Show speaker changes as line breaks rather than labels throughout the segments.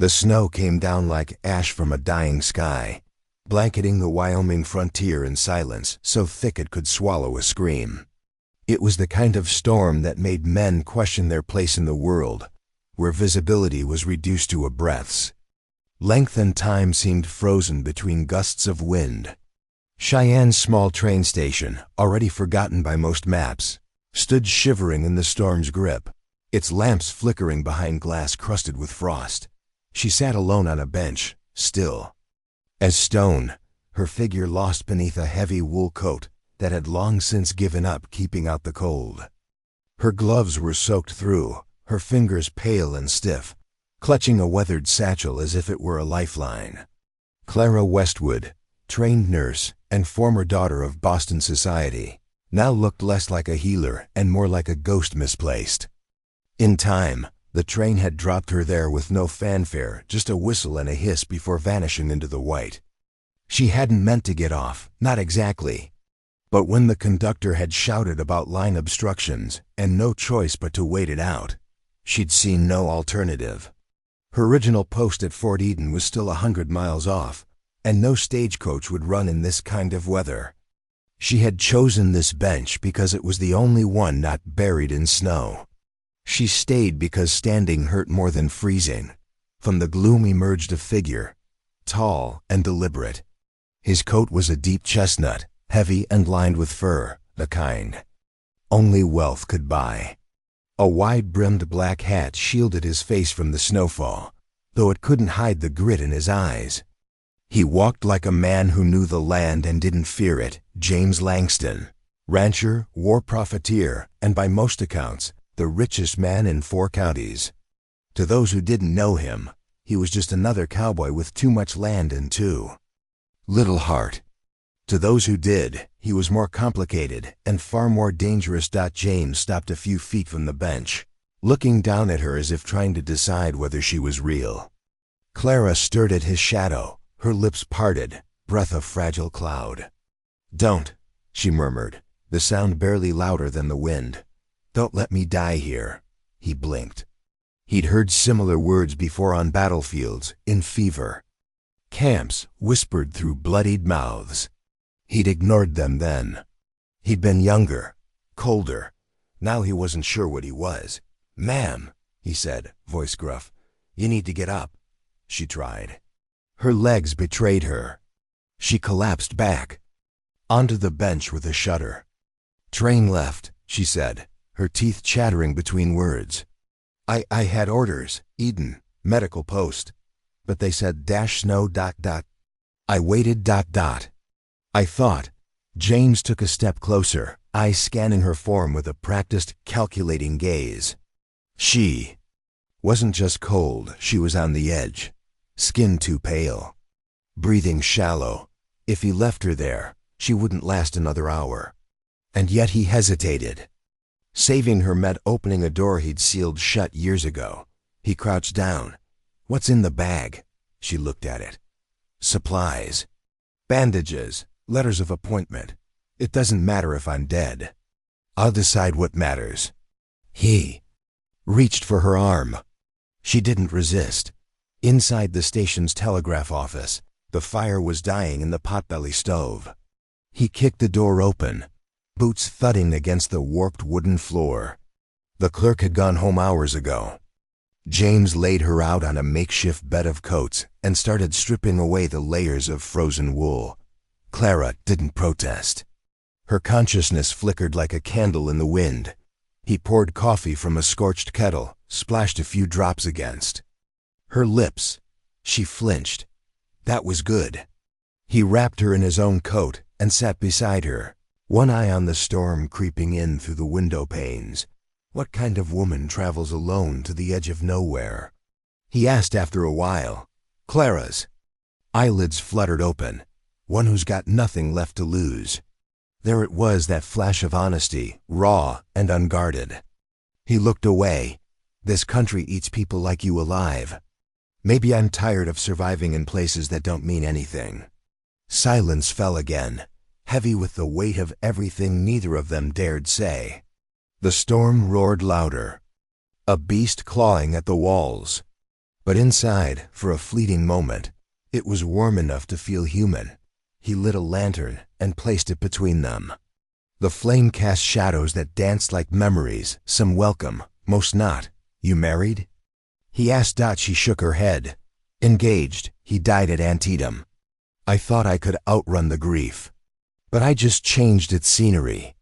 The snow came down like ash from a dying sky, blanketing the Wyoming frontier in silence so thick it could swallow a scream. It was the kind of storm that made men question their place in the world, where visibility was reduced to a breath's length and time seemed frozen between gusts of wind. Cheyenne's small train station, already forgotten by most maps, stood shivering in the storm's grip, its lamps flickering behind glass crusted with frost. She sat alone on a bench, still as stone, her figure lost beneath a heavy wool coat that had long since given up keeping out the cold. Her gloves were soaked through, her fingers pale and stiff, clutching a weathered satchel as if it were a lifeline. Clara Westwood, trained nurse and former daughter of Boston society, now looked less like a healer and more like a ghost misplaced. In time, the train had dropped her there with no fanfare, just a whistle and a hiss before vanishing into the white. She hadn't meant to get off, not exactly. But when the conductor had shouted about line obstructions and no choice but to wait it out, she'd seen no alternative. Her original post at Fort Eden was still 100 miles off, and no stagecoach would run in this kind of weather. She had chosen this bench because it was the only one not buried in snow. She stayed because standing hurt more than freezing. From the gloom emerged a figure, tall and deliberate. His coat was a deep chestnut, heavy and lined with fur, the kind only wealth could buy. A wide-brimmed black hat shielded his face from the snowfall, though it couldn't hide the grit in his eyes. He walked like a man who knew the land and didn't fear it. James Langston, rancher, war profiteer, and by most accounts, the richest man in 4 counties. To those who didn't know him, he was just another cowboy with too much land and too little heart. To those who did, he was more complicated and far more dangerous. James stopped a few feet from the bench, looking down at her as if trying to decide whether she was real. Clara stared at his shadow, her lips parted, breath of fragile cloud. "Don't," she murmured, the sound barely louder than the wind. "Don't let me die here." He blinked. He'd heard similar words before on battlefields, in fever. Camps whispered through bloodied mouths. He'd ignored them then. He'd been younger, colder. Now he wasn't sure what he was. "Ma'am," he said, voice gruff, "you need to get up." She tried. Her legs betrayed her. She collapsed back onto the bench with a shudder. "Train left," she said, her teeth chattering between words. I had orders, Eden, medical post, but they said -snow ... I waited ... I thought." James took a step closer, eyes scanning her form with a practiced, calculating gaze. She wasn't just cold, she was on the edge, skin too pale, breathing shallow. If he left her there, she wouldn't last another hour. And yet he hesitated. Saving her meant opening a door he'd sealed shut years ago. He crouched down. "What's in the bag?" She looked at it. "Supplies. Bandages. Letters of appointment. It doesn't matter if I'm dead. I'll decide what matters." He reached for her arm. She didn't resist. Inside the station's telegraph office, the fire was dying in the potbelly stove. He kicked the door open, boots thudding against the warped wooden floor. The clerk had gone home hours ago. James laid her out on a makeshift bed of coats and started stripping away the layers of frozen wool. Clara didn't protest. Her consciousness flickered like a candle in the wind. He poured coffee from a scorched kettle, splashed a few drops against her lips. She flinched. That was good. He wrapped her in his own coat and sat beside her, one eye on the storm creeping in through the window panes. What kind of woman travels alone to the edge of nowhere? He asked after a while. "Clara's." Eyelids fluttered open. One who's got nothing left to lose. There it was, that flash of honesty, raw and unguarded. He looked away. "This country eats people like you alive. Maybe I'm tired of surviving in places that don't mean anything." Silence fell again, heavy with the weight of everything neither of them dared say. The storm roared louder, a beast clawing at the walls. But inside, for a fleeting moment, it was warm enough to feel human. He lit a lantern and placed it between them. The flame cast shadows that danced like memories, some welcome, most not. You married? He asked. She shook her head. Engaged. He died at Antietam. I thought I could outrun the grief. But I just changed its scenery.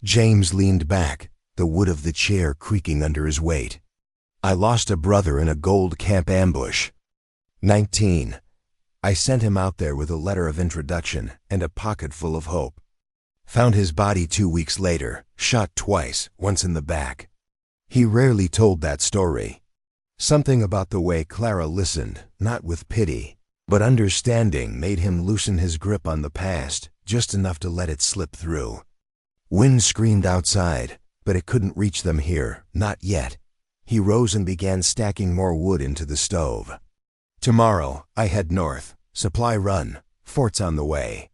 James leaned back, the wood of the chair creaking under his weight. I lost a brother in a gold camp ambush. 19. I sent him out there with a letter of introduction and a pocket full of hope. Found his body 2 weeks later, shot twice, once in the back. He rarely told that story. Something about the way Clara listened, not with pity, but understanding, made him loosen his grip on the past, just enough to let it slip through. Wind screamed outside, but it couldn't reach them here, not yet. He rose and began stacking more wood into the stove. Tomorrow, I head north. Supply run. Fort's on the way.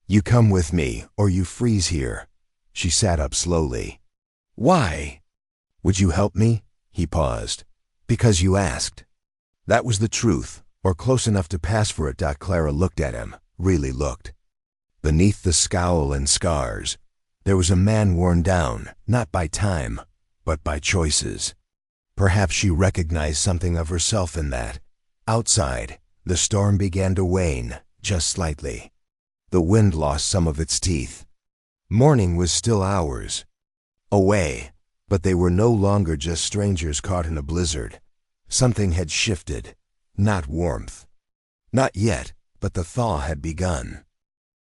You come with me, or you freeze here. She sat up slowly. Why? Would you help me? He paused. Because you asked. That was the truth, or close enough to pass for it. Clara looked at him, really looked. Beneath the scowl and scars, there was a man worn down, not by time, but by choices. Perhaps she recognized something of herself in that. Outside, the storm began to wane, just slightly. The wind lost some of its teeth. Morning was still hours away, but they were no longer just strangers caught in a blizzard. Something had shifted. Not warmth. Not yet, but the thaw had begun.